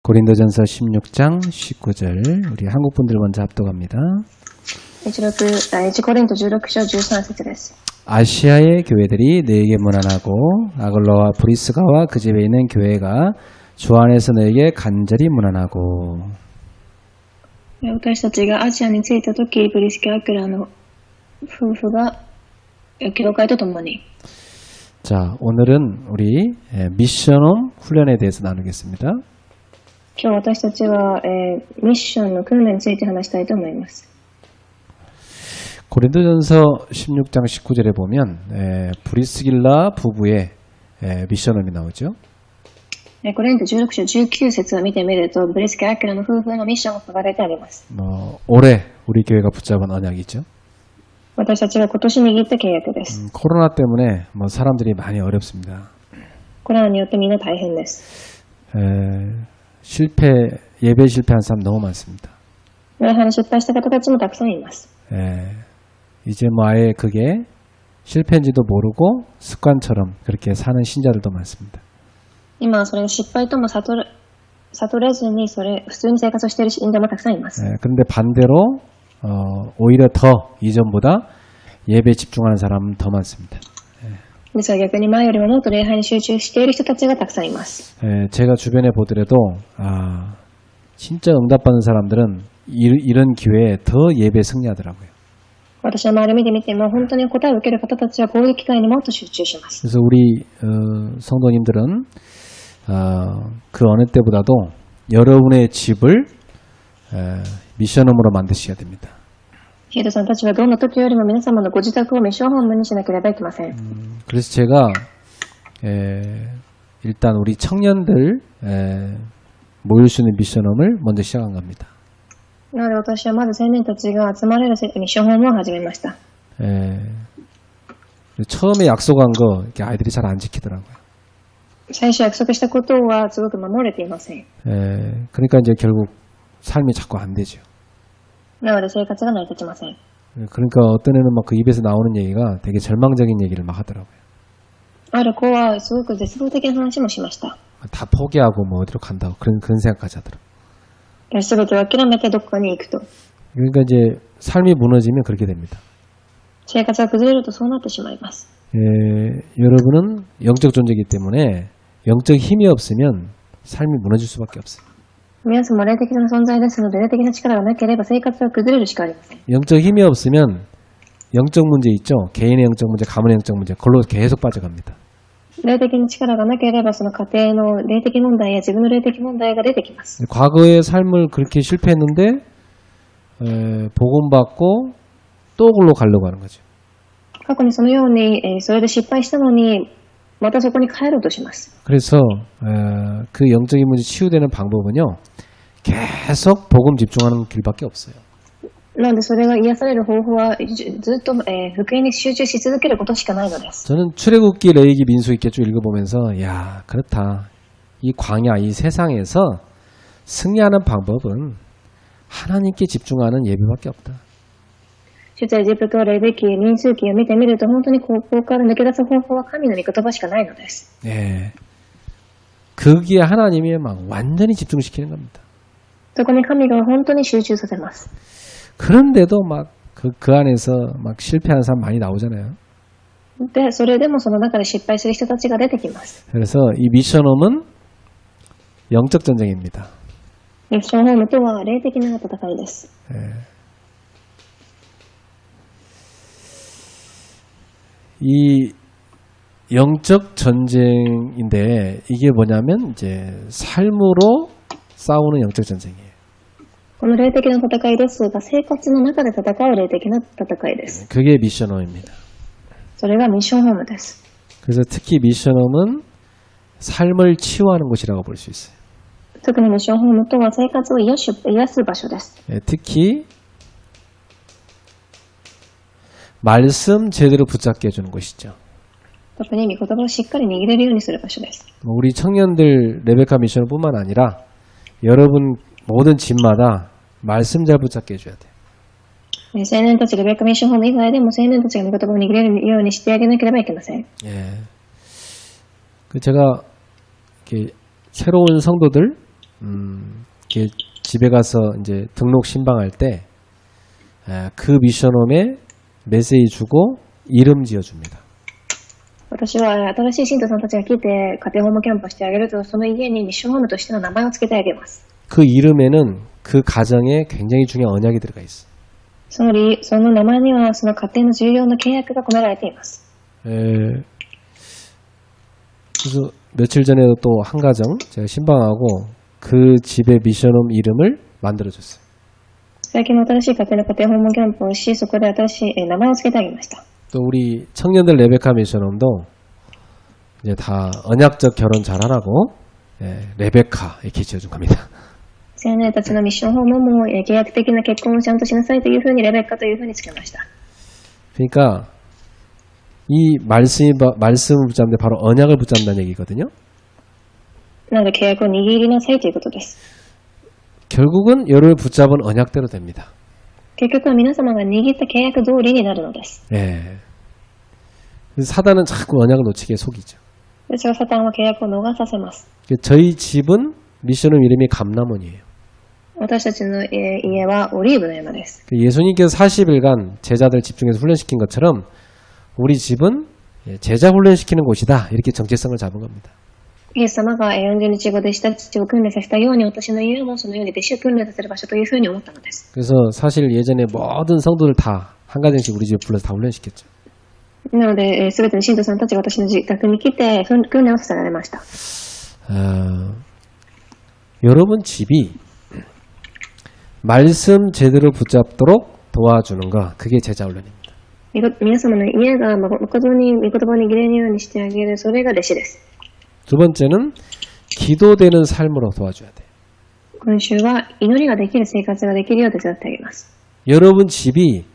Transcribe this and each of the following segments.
고린도전서 16장 19절 우리 한국 분들 먼저 합독합니다. 1コリント16章13節です。 아시아의 교회들이 너에게 문안하고 아글로와 브리스가와 그 집에 있는 교회가 주 안에서 너에게 간절히 문안하고. 私たちがアジアに着いたとき、ブリスケ・アクラの夫婦が教会と共に。 자, 오늘은 우리 미션홈 훈련에 대해서 나누겠습니다. 今日私たちは、ミッションの訓練について話したいと思います。 고린도전서 16장 19절에 보면 브리스길라 부부의 미션홈이 나오죠. コリント16章19節を見てみると、ブリスケ・アクラの夫婦のミッションが書かれてあります。 올해 우리 교회가 붙잡은 언약이죠. 私たちが今年握った契約です。 코로나 때문에 사람들이 많이 어렵습니다. コロナによってみんな大変です。 예배 실패한 사람 너무 많습니다. 礼拝に失敗した方たちもたくさんいます。 이제 아예 그게 실패인지도 모르고 습관처럼 그렇게 사는 신자들도 많습니다. 今はそれが失敗とも悟れずに普通に生活をしている信者もたくさんいます。 그런데 반대로 오히려 더 이전보다 예배 집중하는 사람은 더 많습니다. ですが逆に前よりももっと礼拝に集中している人たちがたくさんいます。 제가 주변에 보더라도 진짜 응답받는 사람들은 이런 기회에 더 예배 승리하더라고요. 私は周りを見てみても本当に答えを受ける方たちはこういう機会にもっと集中します。 그래서 우리 성도님들은 그 어느 때보다도 여러분의 집을 미션홈으로 만드셔야 됩니다. ヒードさんたちはどんな時よりも皆様のご自宅をミッションホームにしなければいけません。 그래서 제가 일단 우리 청년들 모일 수 있는 미션홈을 먼저 시작한 겁니다. なので私はまず青年たちが集まれるミッションホームを始めました。 처음에 약속한 거 이렇게 아이들이 잘 안 지키더라고요. 最初約束したことはすごく守れていません。 그러니까 이제 결국 삶이 자꾸 안 되죠. なので生活が成り立ちません。 그러니까 어떤 애는 막 그 입에서 나오는 얘기가 되게 절망적인 얘기를 막 하더라고요. ある子はすごく絶望的な話もしました。 다 포기하고 어디로 간다고 그런 생각까지 하더라고요. 全てを諦めてどこかに行くと。 그러니까 이제 삶이 무너지면 그렇게 됩니다. 生活が崩れるとそうなってしまいます。 여러분은 영적 존재이기 때문에 영적 힘이 없으면 삶이 무너질 수밖에 없어요. 皆さんも霊的な存在ですので、霊的な力がなければ生活は崩れるしかありません。 영적 힘이 없으면 영적 문제 있죠. 개인의 영적 문제, 가문의 영적 문제, 그걸로 계속 빠져갑니다. 霊的な力がなければその家庭の霊的問題や自分の霊的問題が出てきます。 과거의 삶을 그렇게 실패했는데 복음 받고 또 그걸로 가려고 하는 거죠. 過去にそのように、それで失敗したのにまたそこに帰ろうとします。 그래서 그 영적인 문제 치유되는 방법은요. 계속 복음 집중하는 길밖에 없어요. なのでそれが癒される方法はずっと、福音に集中し続けることしかないのです。 저는 출애굽기, 레위기, 민수기 쭉 읽어보면서 야 그렇다. 이 광야, 이 세상에서 승리하는 방법은 하나님께 집중하는 예배밖에 없다. 出エジプト、レビ記、民数記を見てみると本当にここから抜け出す方法は神の御言葉しかないのです。 거기에 하나님이 막 완전히 집중시키는 겁니다. そこに神が本当に集中させます。 그런데도 막 그 안에서 막 실패하는 사람 많이 나오잖아요. で、それでもその中で失敗する人たちが出てきます。 그래서 이 미션홈은 영적 전쟁입니다. ミッションホームとは霊的な戦いです。 이 영적 전쟁인데 이게 뭐냐면 이제 삶으로 싸우는 영적 전쟁이에요. この霊的な戦いですが、生活の中で戦う霊的な戦いです。 그게 미션홈입니다. それがミッションホームです。 그래서 특히 미션홈은 삶을 치유하는 곳이라고 볼 수 있어요. 特にミッションホームとは生活を癒す場所です。 특히 말씀 제대로 붙잡게 해주는 곳이죠. 特に御言葉をしっかり握れるようにする場所です。 우리 청년들 레베카 미션뿐만 아니라 여러분 모든 집마다 말씀 잘 붙잡게 해줘야 돼요. 青年たちレベッカミッションホーム以外でも青年たちが御言葉を握れるようにしてあげなければいけません。 제가 이렇게 새로운 성도들 이렇게 집에 가서 이제 등록 신방할 때 그 미션홈에 메시지 주고 이름 지어줍니다. 私は新しい信徒さんたちが来て家庭訪問キャンプをしてあげると、その家にミッションホームとしての名前を付けてあげます。 그 이름에는 그 가정에 굉장히 중요한 언약이 들어가 있어. その名前にはその家庭の重要な契約が込められています。 그래서 며칠 전에도 또 한 가정 제가 신방하고 그 집의 미션홈 이름을 만들어줬어요. 最近の新しい家庭の家庭訪問キャンプをし、そこで新しい名前を付けてあげました。 또 우리 청년들 레베카 미션홈도 이제 다 언약적 결혼 잘하라고 레베카 이렇게 지어준 겁니다. 青年たちのミッションホームも契約的な結婚をちゃんとしなさいというふうにレベッカというふうにつけました。 그러니까 이 말씀을 붙잡는데 바로 언약을 붙잡는다는 얘기거든요. なので契約を握りなさいということです。 결국은 여러분을 붙잡은 언약대로 됩니다. 結局は皆様が握った契約通りになるのです。 그래서 사단은 자꾸 언약을 놓치게 속이죠. ですがサタンは契約を逃させます。 저희 집은 미션홈 이름이 감람원이에요. 私たちの家はオリーブの山です。 예수님께서 40일간 제자들 집중해서 훈련시킨 것처럼 우리 집은 제자 훈련시키는 곳이다. 이렇게 정체성을 잡은 겁니다. イエス様が40日後弟子たちを訓練させたように、私の家もそのように弟子を訓練させる場所というふうに思ったのです。 그래서 사실 예전에 모든 성도들 다 한 가정씩 우리 집에 불러서 다 훈련시켰죠. なので、すべての信徒さんたちが私の自宅に来て訓練をさせられました。 여러분 집이 말씀 제대로 붙잡도록 도와주는 거, 그게 제자 훈련입니다. 皆様の家が誠に御言葉を握れるようにしてあげる、それが弟子です。 두 번째는 기도되는 삶으로 도와줘야 돼요. 今週は祈りができる生活ができるよう手伝ってあげます。 여러분 집이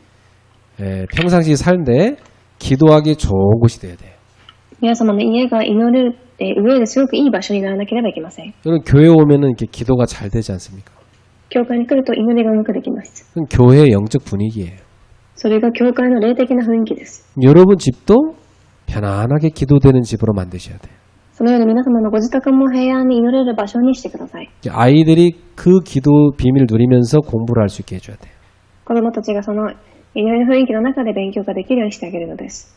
평상시 삶대 기도하기 좋은 곳이 돼야 돼요. 皆様の家が祈る上ですごくいい場所にならなければいけません。 여러분 교회 오면은 이렇게 기도가 잘 되지 않습니까? 教会に来ると祈りがうまくできます。 그건 교회의 영적 분위기예요. それが教会の霊的な雰囲気です。 여러분 집도 편안하게 기도되는 집으로 만드셔야 돼요. そのように皆様のご自宅も平安に祈れる場所にしてください。 아이들이 그 기도 비밀을 누리면서 공부를 할 수 있게 해줘야 돼요. 子供たちがその祈りの雰囲気の中で勉強ができるようにしてあげるのです。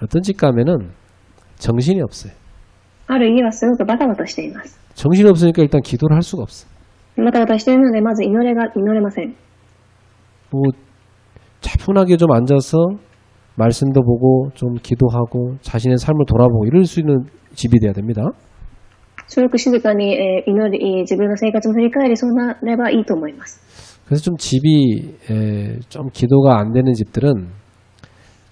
어떤 집 가면은 정신이 없어요. ある家はすごくバタバタしています。 정신이 없으니까 일단 기도를 할 수가 없어. バタバタしているので、まず祈れません。 뭐 차분하게 좀 앉아서 말씀도 보고 좀 기도하고 자신의 삶을 돌아보고 이럴 수 있는 집이 돼야 됩니다. すごく静かに祈り、自分の生活も振り返り、そうなればいいと思います。 그래서 좀 집이 좀 기도가 안 되는 집들은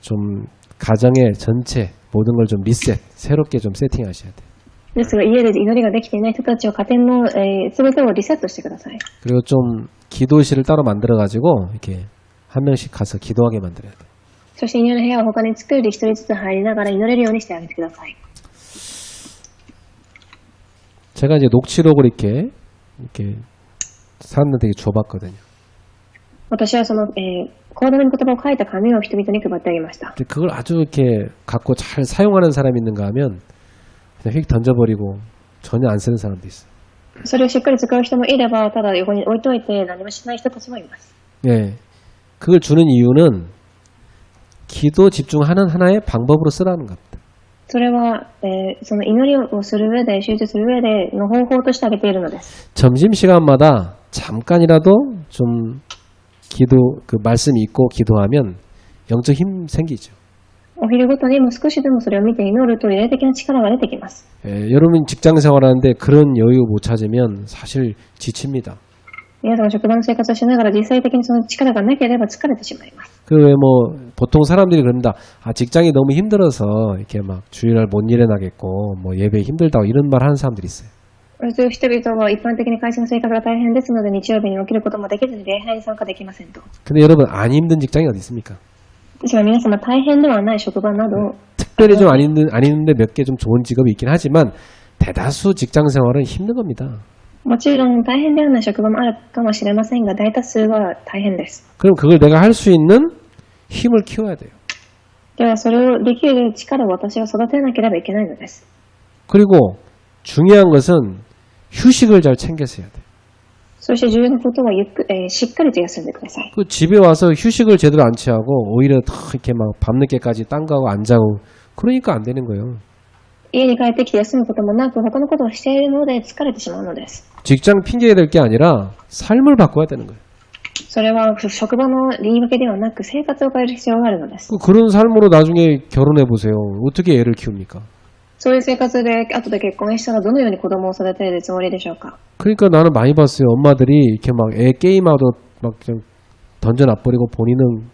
좀 가정의 전체 모든 걸 좀 리셋, 새롭게 좀 세팅하셔야 돼요. ですが、家で祈りができていない人たちは家庭の全てをリセットしてください。 그리고 좀 기도실을 따로 만들어가지고 이렇게 한 명씩 가서 기도하게 만들어야 돼요. そして祈る部屋を他に作り、一人ずつ入りながら祈れるようにしてあげてください。 제가 이제 녹취록을 이렇게 사람들에게 줘봤거든요. 私はその、コードの言葉を書いた紙を人々に配ってあげました。 근데 그걸 아주 이렇게 갖고 잘 사용하는 사람이 있는가 하면 그냥 휙 던져버리고 전혀 안 쓰는 사람도 있어요. それをしっかり使う人もいれば、ただ横に置いといて何もしない人たちもいます。 예, 그걸 주는 이유는 기도 집중하는 하나의 방법으로 쓰라는 겁니다. それは、その祈りをする上で、集中する上での方法として挙げているのです。 점심시간마다 잠깐이라도 좀 그 말씀 읽고 기도하면 영적 힘 생기죠. お昼ごとにも少しでもそれを見て祈ると霊的な力が出てきます。 여러분 직장 생활하는데 그런 여유 못 찾으면 사실 지칩니다. 皆さん職場の生活をしながら実際的にその力がなければ疲れてしまいます。 그 왜 뭐 보통 사람들이 그런다. 아 직장이 너무 힘들어서 이렇게 막 주일날 못 일어나겠고 뭐 예배 힘들다고 이런 말 하는 사람들이 있어요. そういう人々は一般的に会社の生活が大変ですので日曜日に起きることもできずに礼拝に参加できませんと。 근데 여러분 안 힘든 직장이 어디 있습니까? ですが皆様大変ではない職場など 특별히 좀 안 힘든데 몇 개 좀 좋은 직업이 있긴 하지만 대다수 직장 생활은 힘든 겁니다. もちろん大変ではない職場もあるかもしれませんが大多数は大変です。 그럼 그걸 내가 할 수 있는 힘을 키워야 돼요. ではそれをできる力を私は育てなければいけないのです。 그리고 중요한 것은 휴식을 잘 챙겨서 해야 돼. そして重要なことはしっかりと休んでください。 그 집에 와서 휴식을 제대로 안 취하고 오히려 다 이렇게 막 밤늦게까지 딴 거하고 안 자고 그러니까 안 되는 거예요. 家に帰ってきて休むこともなく他のことをしているので疲れてしまうのです。 직장 핑계야 될 게 아니라 삶을 바꿔야 되는 거예요. それは職場の言い訳ではなく生活を変える必要があるのです。 그런 삶으로 나중에 결혼해 보세요. 어떻게 애를 키웁니까? そういう生活で後で結婚したらどのように子供を育てるつもりでしょうか。 그러니까 나는 많이 봤어요. 엄마들이 이렇게 막 애 게임하도 막 그냥 던져놔버리고 본인은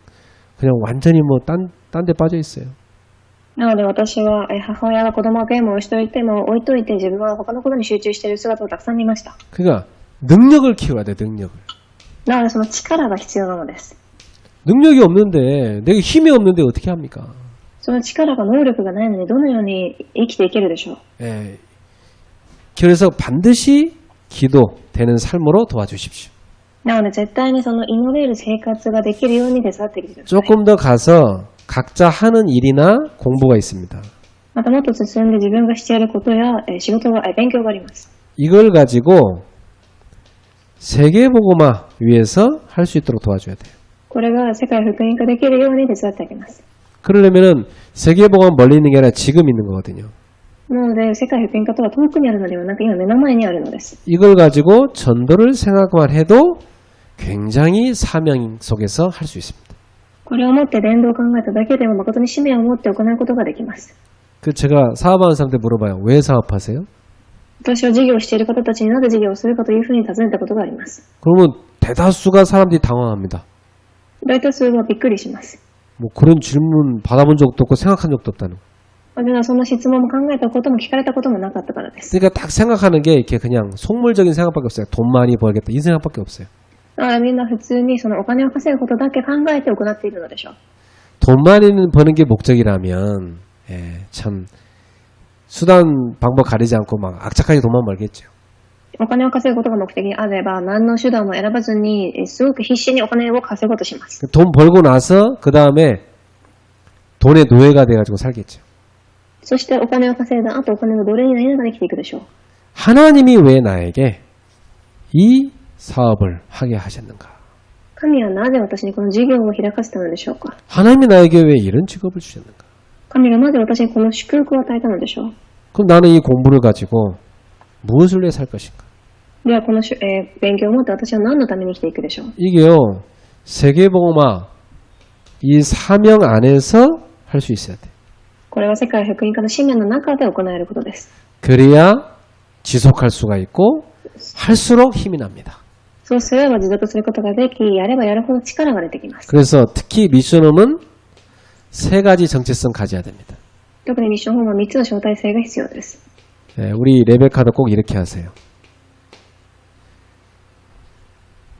그냥 완전히 뭐 딴 데 빠져 있어요. なので私は母親が子供がゲームをしておいても置いといて自分は他のことに集中している姿をたくさん見ました。 그러니까 능력을 키워야 돼. 능력을. だからその力が必要なのです。 능력이 없는데 내가 힘이 없는데 어떻게 합니까? その力が能力がないのにどのように生きていけるでしょう。 예. 그래서 반드시 기도되는 삶으로 도와주십시오. なので絶対にその祈れる生活ができるように手伝ってきてください。 조금 더 가서 각자 하는 일이나 공부가 있습니다. またもっと進んで自分がしていることや仕事が勉強があります。 이걸 가지고 세계복음화 위해서 할 수 있도록 도와줘야 돼요. これが世界福音化できるように手伝ってあげます。 그러려면은 세계복음화 멀리 있는 게 아니라 지금 있는 거거든요. なので世界福音化とは遠くにあるのではなく今目の前にあるのです。 이걸 가지고 전도를 생각만 해도 굉장히 사명 속에서 할 수 있습니다. これをもって伝道を考えただけでも誠に使命を持って行うことができます。 그 제가 사업하는 사람한테 물어봐요. 왜 사업하세요? 私は事業をしている方たちになぜ事業をするかというふうに尋ねたことがあります。 그러면 대다수가 사람들이 당황합니다. 大多数はびっくりします。 뭐 그런 질문 받아본 적도 없고 생각한 적도 없다는. 私はその質問も考えたことも聞かれたこともなかったからです。 그러니까 딱 생각하는 게 이렇게 그냥 속물적인 생각밖에 없어요. 돈 많이 벌겠다 이 생각밖에 없어요. だからみんな普通にそのお金を稼ぐことだけ考えて行っているのでしょう。 돈 많이 버는 게 목적이라면 참 수단 방법 가리지 않고 막 악착하게 돈만 벌겠죠. お金を稼ぐことが目的にあれば何の手段も選ばずにすごく必死にお金を稼ごうとします。 돈 벌고 나서 그 다음에 돈의 노예가 돼가지고 살겠죠. そしてお金を稼いだ後お金の奴隷になりながら生きていくでしょう。 하나님이 왜 나에게 이 사업을 하게 하셨는가? 神はなぜ私にこの事業を開かせたのでしょうか。 하나님이 나에게 왜 이런 직업을 주셨는가? 神がなぜ私にこの祝福を与えたのでしょう。 그럼 나는 이 공부를 가지고 무엇을 위해 살 것인가? ではこの勉強をもって私は何のために生きていくでしょう。 이게요 세계복음화 이 사명 안에서 할 수 있어야 돼. これは世界福音化の使命の中で行えることです。 그래야 지속할 수가 있고 할수록 힘이 납니다. そうすれば持続することができ、やればやるほど力が出てきます。 그래서 특히 미션홈은 세 가지 정체성 가져야 됩니다. 特にミッションホームは3つの招待性が必要です。 우리 레베카도 꼭 이렇게 하세요.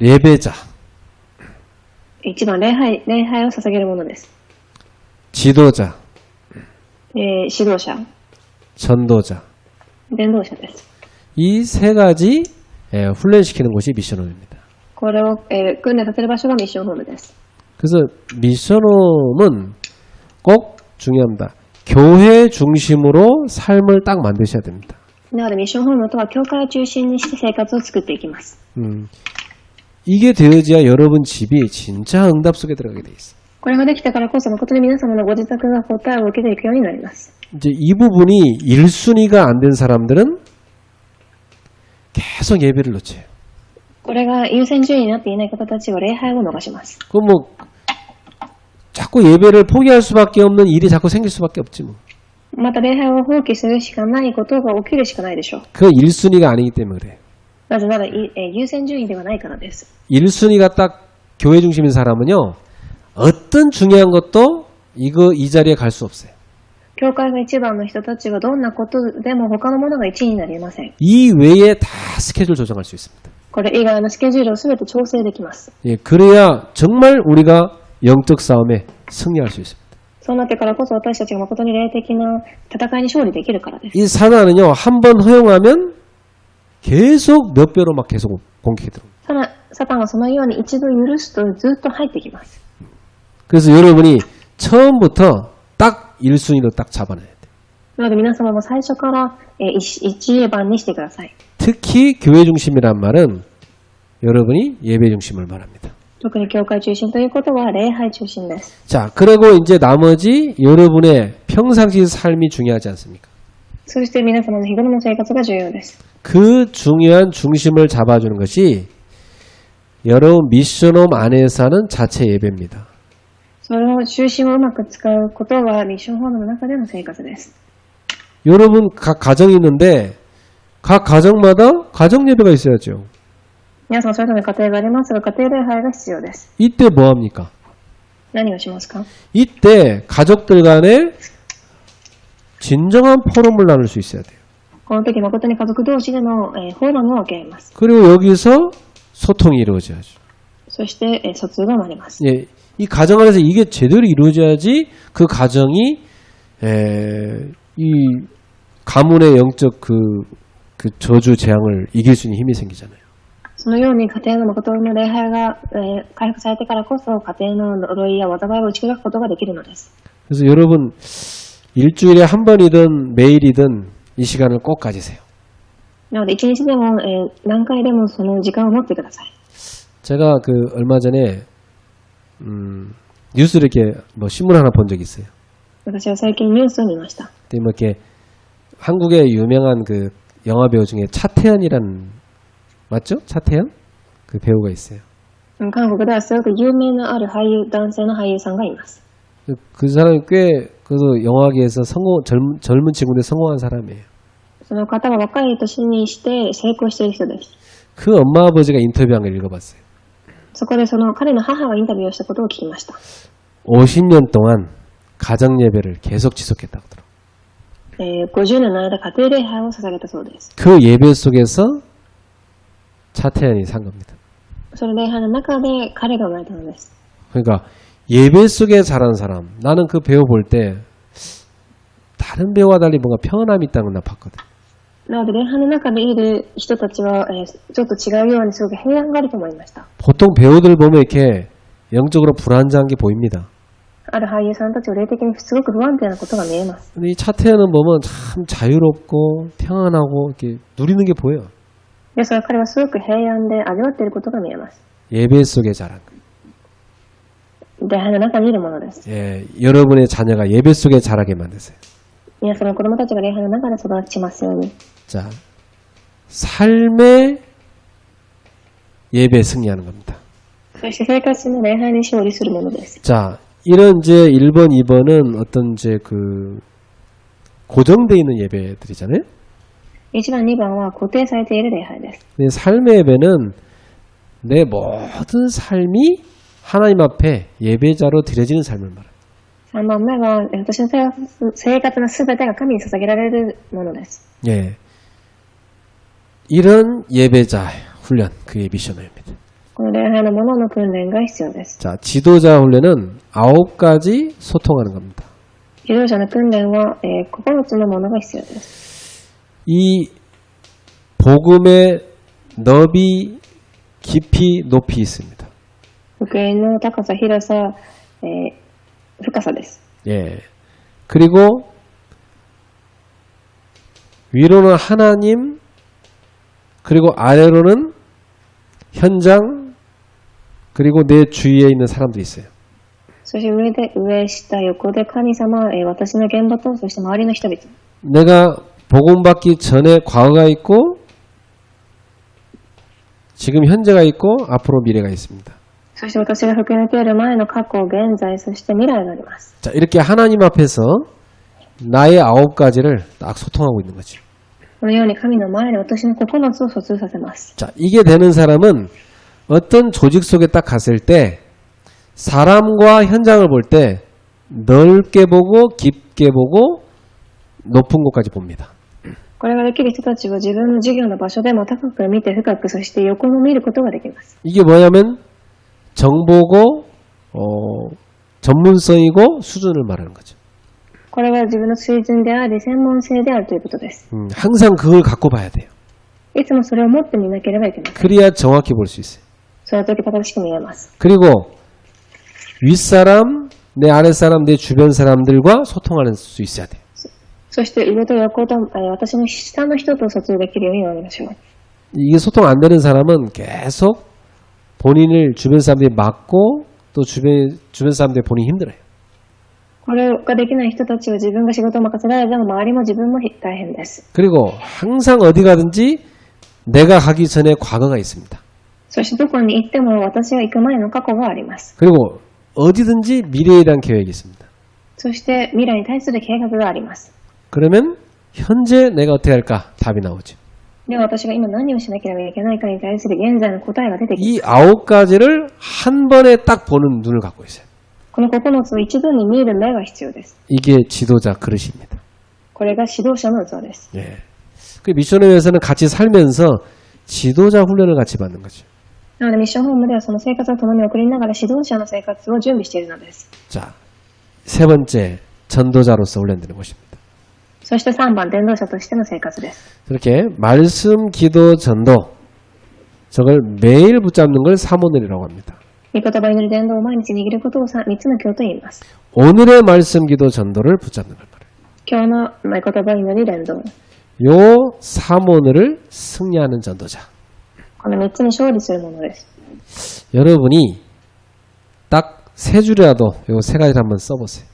예배자, 一番礼拝を捧げるものです。 지도자, 指導者、 전도자. 伝道者です。 이 세 가지 훈련시키는 곳이 미션홈입니다. これを、訓練させる場所がミッションホームです。 그래서 미션홈은 꼭 중요합니다. 교회 중심으로 삶을 딱 만드셔야 됩니다. なのでミッションホームとは教会を中心にして生活を作っていきます。 이게 되어져야 여러분 집이 진짜 응답 속에 들어가게 돼 있어요. これができたからこそ誠に皆様のご自宅が答えを受けていくようになります。 이제 이 부분이 1순위가 안 된 사람들은 계속 예배를 놓쳐요. これが優先順位になっていない方たちは礼拝を逃します。 그럼 뭐 자꾸 예배를 포기할 수밖에 없는 일이 자꾸 생길 수밖에 없지 뭐. また礼拝を放棄するしかないことが起きるしかないでしょう。 그건 1순위가 아니기 때문에 그래요. なぜなら優先順位ではないからです。 1순위가 딱 교회 중심인 사람은요. 어떤 중요한 것도 이 자리에 갈 수 없어요. 教会が一番の人たちはどんなことでも他のものが1位になりません。 이 외에 다 스케줄 조정할 수 있습니다. これ以外のスケジュールをすべて調整できます。 예, 그래야 정말 우리가 영적 싸움에 승리할 수 있습니다. そうなってからこそ私たちが誠に霊的な戦いに勝利できるからです。 이 사단은요. 한 번 허용하면 계속 몇 배로 막 계속 공격이 들어옵니다. サタンはそのように一度許すとずっと入ってきます。 그래서 여러분이 처음부터 딱 1순위로 딱 잡아놔야 돼요. なので皆様も最初から1番にしてください。 특히 교회 중심이란 말은 여러분이 예배 중심을 말합니다. 特に教会中心ということは礼拝中心です。 자, 그리고 이제 나머지 여러분의 평상시 삶이 중요하지 않습니까? そして皆様の日頃の生活が重要です。 그 중요한 중심을 잡아주는 것이 여러분 미션홈 안에서 하는 자체 예배입니다. その中心をうまく使うことはミッションホームの中での生活です。 여러분 각 가정이 있는데 각 가정마다 가정 예배가 있어야죠. 皆様それぞれ家庭がありますが、家庭礼拝が必要です。 이때 뭐 합니까? 何をしますか？ 이때 가족들 간에 진정한 포럼을 나눌 수 있어야 돼요. この時誠に家族同士でのフォーラムを受けます。 그리고 여기서 소통이 이루어져야죠. そして疎通が生まれます。 예, 이 가정 안에서 이게 제대로 이루어져야지 그 가정이 이 가문의 영적 그 저주 재앙을 이길 수 있는 힘이 생기잖아요. そのように家庭の誠の礼拝が回復されてからこそ家庭の呪いや災いを打ち砕くことができるのです。 그래서 여러분 일주일에 한 번이든 매일이든 이 시간을 꼭 가지세요. なので一日でも何回でもその時間を持ってください。 제가 그 얼마 전에 뉴스를 이렇게 뭐 신문 하나 본 적이 있어요. 私は最近ニュースを見ました。 근데 뭐 이렇게 한국의 유명한 그 영화 배우 중에 차태현이란 맞죠? 차태현? 그 배우가 있어요. 韓国ではすごく有名なある男性の俳優さんがいます。 그 사람이 꽤 그래서 영화계에서 젊은 친구인데 성공한 사람이에요. その方は若い年にして成功している人です。 그 엄마 아버지가 인터뷰한 걸 읽어봤어요. そこでその彼の母がインタビューをしたことを聞きました。 50년 동안 가정 예배를 계속 지속했다고 하더라고요. 50年の間家庭礼拝を捧げたそうです。 그 예배 속에서 차태현이 산 겁니다. その礼拝の中で彼が生まれたのです。 그러니까 예배 속에 자란 사람, 나는 그 배우 볼 때 다른 배우와 달리 뭔가 평안함이 있다는 걸 나 봤거든. なので礼拝の中でいる人たちは、ちょっと違うようにすごく平安があると思いました。 보통 배우들 보면 이렇게 영적으로 불안정한 게 보입니다. ある俳優さんたちは霊的にすごく不安定なことが見えます。 근데 이 차태현은 보면 참 자유롭고 평안하고 이렇게 누리는 게 보여요. ですが彼はすごく平安で味わっていることが見えます。 예배 속에 자란 거예요. 礼拝の中にいるものです。 예, 여러분의 자녀가 예배 속에 자라게 만드세요. 皆さんの子供たちが礼拝の中で育ちますように。 자, 삶의 예배 승리하는 겁니다. そして生活の礼拝に勝利するものです。 자, 이런 이제 1번, 2번은 어떤 이제 그 고정되어 있는 예배들이잖아요. 1番、2番は固定されている礼拝です。 근데 삶의 예배는 내 모든 삶이 하나님 앞에 예배자로 드려지는 삶을 말합니다. 3番目は私の生活のすべてが神に捧げられるものです。 예, 이런 예배자 훈련, 그게 미션입니다. この礼拝のものの訓練が必要です。 자, 지도자 훈련은 9가지 소통하는 겁니다. 指導者の訓練は、9つのものが必要です。 이 복음의 너비, 깊이, 높이 있습니다. 福音の高さ、広さ、深さです。 예. 그리고 위로는 하나님, 그리고 아래로는 현장, 그리고 내 주위에 있는 사람들이 있어요. そして上、下、横で神様、私の現場と、そして周りの人々。 내가 복음 받기 전에 과거가 있고 지금 현재가 있고 앞으로 미래가 있습니다. そして私が福音を受ける前の過去、現在、そして未来があります。 자, 이렇게 하나님 앞에서 나의 9가지를 딱 소통하고 있는 거죠. このように神の前で私の9つを疎通させます。 자, 이게 되는 사람은 어떤 조직 속에 딱 갔을 때 사람과 현장을 볼 때 넓게 보고 깊게 보고 높은 곳까지 봅니다. これができる人たちは自分の事業の場所でも高く見て深く、そして横も見ることができます。 이게 뭐냐면 정보고 전문성이고 수준을 말하는 거죠. これは自分の水準であり、専門性であるということです。 항상 그걸 갖고 봐야 돼요. いつもそれを持ってみなければいけません。 그래야 정확히 볼 수 있어요. その時正しく見えます。 그리고 윗사람, 내 아랫사람, 내 주변 사람들과 소통할 수 있어야 돼요. そして上と横と、私の下の人と疎通できるようになりましょう。 이게 소통 안 되는 사람은 계속 본인을 주변 사람들이 막고 또 주변 사람들이 본인이 힘들어요. これができない人たちは自分が仕事を任せられても周りも自分も大変です。 그리고 항상 어디 가든지 내가 가기 전에 과거가 있습니다. そしてどこに行っても私は行く前の過去があります。 그리고 어디든지 미래에 대한 계획이 있습니다. そして未来に対する計画があります。 그러면 현재 내가 어떻게 할까? 답이 나오죠. では私が今何をしなければいけないかに対する現在の答えが出てきます。 이 9가지를 한 번에 딱 보는 눈을 갖고 있어요. この9つを一度に見える目が必要です。 이게 지도자 그릇입니다. これが指導者の器です。 예. 그 미션회에서는 같이 살면서 지도자 훈련을 같이 받는 거죠. なのでミッションホームではその生活を共に送りながら指導者の生活を準備しているのです。 자, 세 번째 전도자로서 훈련되는 것입니다. そして3番伝道者としての生活です。 이렇게 말씀, 기도, 전도 저걸 매일 붙잡는 걸 사모늘이라고 합니다. 御言葉祈り伝道を毎日握ることを3つの教と言います。 오늘의 말씀, 기도, 전도를 붙잡는 걸 말해요. 今日の御言葉祈り伝道。 요 사모늘을 승리하는 전도자. この3つに勝利するものです。 여러분이 딱 세 줄이라도 요 세 가지를 한번 써보세요.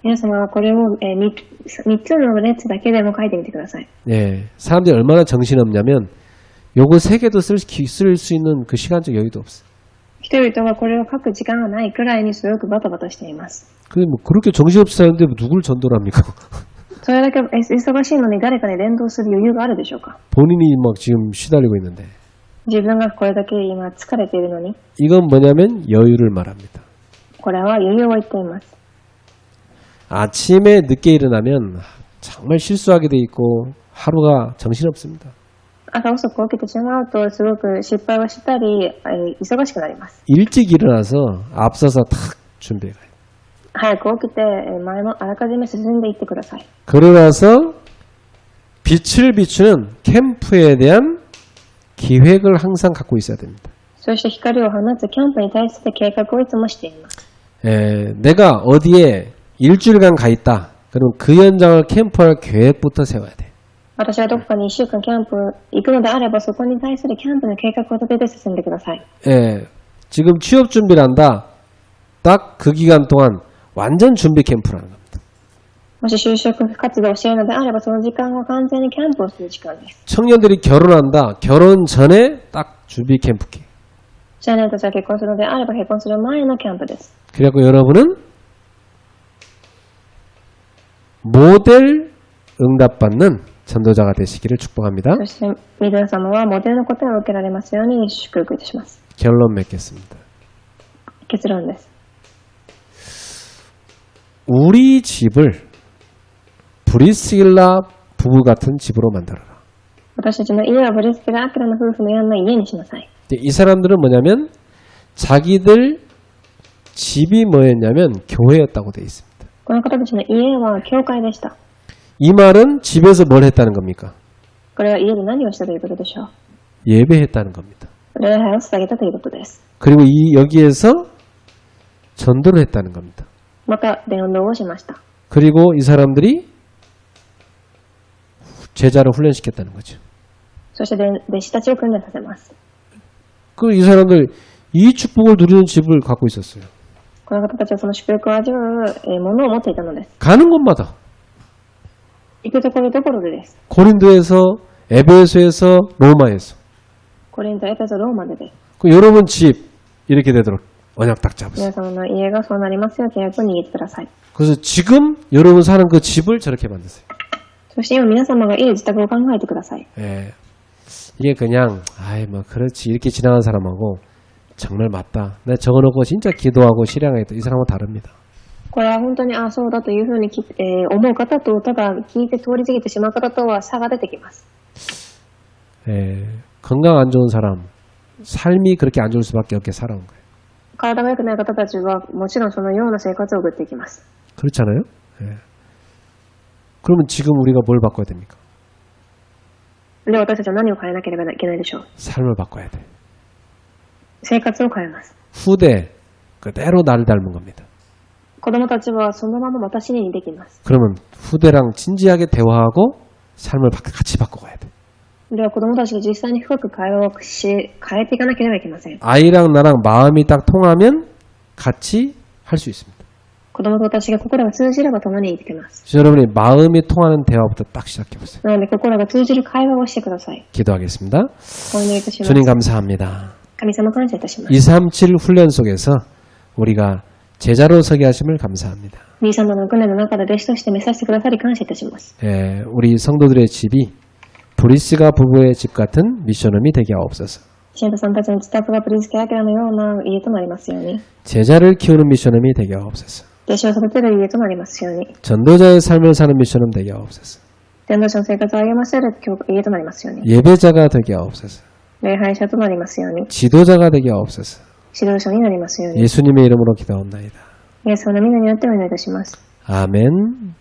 皆様はこれを3つの列だけでも書いてみてください。 예, 사람들이 얼마나 정신없냐면 요거 세 개도 쓸 수 있는 그 시간적 여유도 없어요. 人々はこれを書く時間がないくらいにすごくバタバタしています。 근데 뭐 그렇게 정신없이 사는데 누굴 전도를 합니까? それだけ忙しいのに誰かに伝道する余裕があるでしょうか。 본인이 막 지금 시달리고 있는데. 自分がこれだけ今疲れているのに。 이건 뭐냐면 여유를 말합니다. これは余裕を言っています。 아침에 늦게 일어나면 정말 실수하게 돼 있고 하루가 정신없습니다. 朝遅く起きてしまうとすごく失敗をしたり忙しくなります。 일찍 일어나서 앞서서 탁 준비해가요. 早く起きて前もあらかじめ進んでいってください。 그러나서 빛을 비추는 캠프에 대한 기획을 항상 갖고 있어야 됩니다. そして光を放つキャンプに対して計画をいつもしています。 내가 어디에 일주일간 가 있다. 그럼 그 현장을 캠프할 계획부터 세워야 돼. 私はどこかに1週間キャンプ行くのであればそこに対するキャンプの計画を立てて進んでください。 지금 취업 준비를 한다. 딱 그 기간 동안 완전 준비 캠프라는 겁니다. もし就職活動をしているのであればその時間は完全にキャンプをする時間です。 청년들이 결혼한다. 결혼 전에 딱 준비 캠프 기. 青年たちが結婚するのであれば結婚する前のキャンプです。 그래갖고 여러분은 모델 응답받는 전도자가 되시기를 축복합니다. そして皆様はモデルの答えを受けられますように祝福いたします。 결론 맺겠습니다. 結論です。 우리 집을 브리스길라 부부 같은 집으로 만들어라. 私たちの家はブリスキラ・アキラの夫婦のような家にしなさい。 이 사람들은 뭐냐면 자기들 집이 뭐였냐면 교회였다고 되어 있습니다. この方たちの家は教会でした。 이 말은 집에서 뭘 했다는 겁니까? これは家で何をしたということでしょう。 예배했다는 겁니다. 礼拝を捧げたということです。 그리고 여기에서 전도를 했다는 겁니다. また伝道をしました。 그리고 이 사람들이 제자를 훈련시켰다는 거죠. そして弟子たちを訓練させます。 그 이 사람들 이 축복을 누리는 집을 갖고 있었어요. この方たちはその祝福を味わうものを持っていたのです。 가는 곳마다 行くところどころでです。 고린도에서 에베소에서 로마에서 コリント、エペソ、ローマでです。 그 여러분 집 이렇게 되도록 언약 딱 잡으세요. 皆様の家がそうなりますよう契約を握ってください。 그래서 지금 여러분 사는 그 집을 저렇게 만드세요. そして今皆様がいる自宅を考えてください。 예. 이게 그냥 아이 뭐 그렇지 이렇게 지나간 사람하고 정말 맞다. 내가 적어놓고 진짜 기도하고 실행하겠다. 이 사람은 다릅니다. これは本当にそうだというふうに思う方とただ聞いて通り過ぎてしまう方とは差が出てきます。 예. 건강 안 좋은 사람 삶이 그렇게 안 좋을 수밖에 없게 살아온 거예요. 体が良くない方たちはもちろんそのような生活を送っていきます。 그렇잖아요. 예. 그러면 지금 우리가 뭘 바꿔야 됩니까? で、私たちは何を変えなければいけないでしょう。 삶을 바꿔야 돼. 生活を変えます。 후대 그대로 나를 닮은 겁니다. 子供たちはそのまま私に似てきます。 그러면 후대랑 진지하게 대화하고 삶을 같이 바꿔가야 돼. では子供たちと実際に深く会話をし、変えていかなければいけません。 아이랑 나랑 마음이 딱 통하면 같이 할 수 있습니다. 子供と私が心が通じれば共に生きています。 여러분이 마음이 통하는 대화부터 딱 시작해 보세요. なので心が通じる会話をしてください。 기도하겠습니다. お祈りいたします。 주님 감사합니다. 神様感謝いたします。 237 훈련 속에서 우리가 제자로 서게 하심을 감사합니다. 237の訓練の中で弟子として召させてくださり感謝いたします。 예, 우리 성도들의 집이 브리스가 부부의 집 같은 미션홈이 되게 하옵소서. 信徒さんたちの自宅がプリンスケアキラのような家となりますように。 제자를 키우는 미션홈이 되게 하옵소서. 弟子を育てる家となりますように。 전도자의 삶을 사는 미션홈 되게 하옵소서. 伝道者の生活を歩ませる家となりますように。 예배자가 되게 하옵소서. 礼拝者となりますように。 지도자가 되게 하옵소서. 指導者になりますように。 예수님의 이름으로 기도하옵나이다. イエスの皆によってお祈りいたします。 아멘.